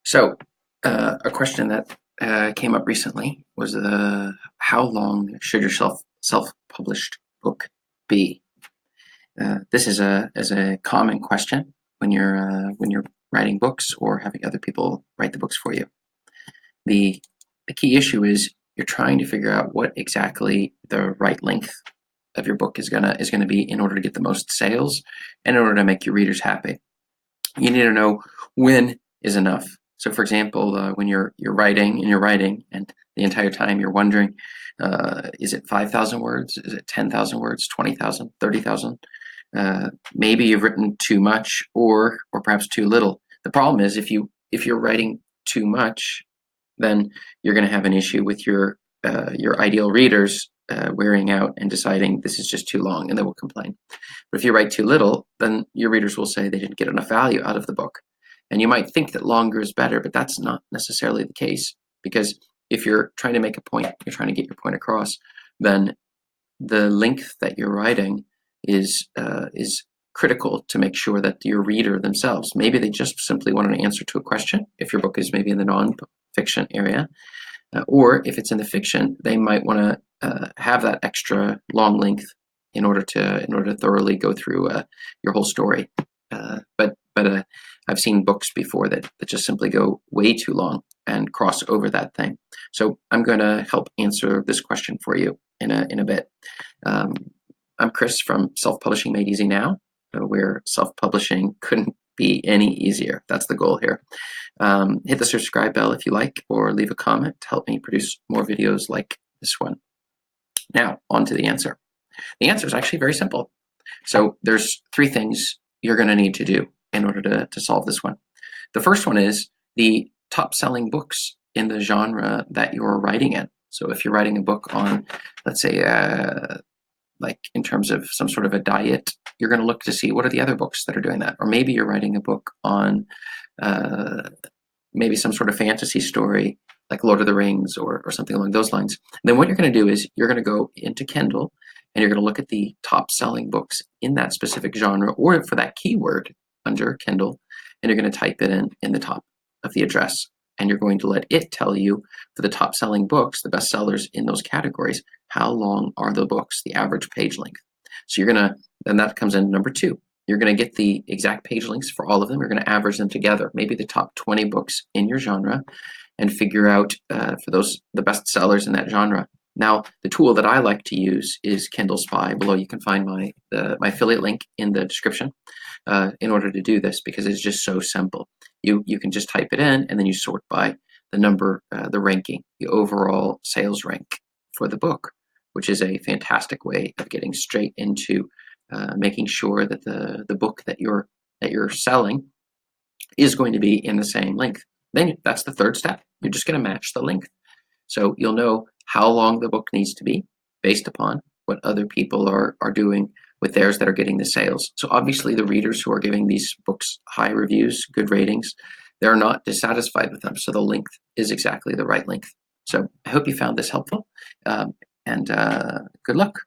So, a question that came up recently was how long should your self-published book be? This is a common question when you're writing books or having other people write the books for you. The the key issue is you're trying to figure out what exactly the right length of your book is gonna be in order to get the most sales and in order to make your readers happy. You need to know when is enough. So, for example, when you're writing and you're writing, and the entire time you're wondering, is it 5,000 words? Is it 10,000 words? 20,000? 30,000? Maybe you've written too much, or perhaps too little. The problem is if you're writing too much, then you're going to have an issue with your ideal readers wearing out and deciding this is just too long, and they will complain. But if you write too little, then your readers will say they didn't get enough value out of the book. And you might think that longer is better, but that's not necessarily the case. Because if you're trying to make a point, you're trying to get your point across, then the length that you're writing is critical to make sure that your reader themselves, maybe they just simply want an answer to a question, if your book is maybe in the non-fiction area, or if it's in the fiction, they might want to have that extra long length in order to thoroughly go through your whole story. But I've seen books before that just simply go way too long and cross over that thing. So I'm going to help answer this question for you in a bit. I'm Chris from Self Publishing Made Easy Now, where self-publishing couldn't be any easier. That's the goal here. Hit the subscribe bell if you like, or leave a comment to help me produce more videos like this one. Now, on to the answer. The answer is actually very simple. So there's three things you're going to need to do in order to solve this one. The first one is the top selling books in the genre that you're writing in. So if you're writing a book on, let's say, like in terms of some sort of a diet, you're going to look to see what are the other books that are doing that. Or maybe you're writing a book on maybe some sort of fantasy story like Lord of the Rings or something along those lines. And then what you're going to do is you're going to go into Kindle and you're going to look at the top selling books in that specific genre or for that keyword under Kindle, and you're going to type it in the top of the address. And you're going to let it tell you for the top selling books, the best sellers in those categories, how long are the books, the average page length. So you're going to, then that comes in number two. You're going to get the exact page lengths for all of them. You're going to average them together, maybe the top 20 books in your genre, and figure out for those the best sellers in that genre. Now, the tool that I like to use is KDSpy. Below, you can find my affiliate link in the description in order to do this, because it's just so simple. You can just type it in, and then you sort by the number, the ranking, the overall sales rank for the book, which is a fantastic way of getting straight into making sure that the book that you're selling is going to be in the same length. Then that's the third step. You're just going to match the length. So you'll know how long the book needs to be based upon what other people are doing with theirs that are getting the sales. So obviously the readers who are giving these books high reviews, good ratings, they're not dissatisfied with them. So the length is exactly the right length. So I hope you found this helpful, and good luck.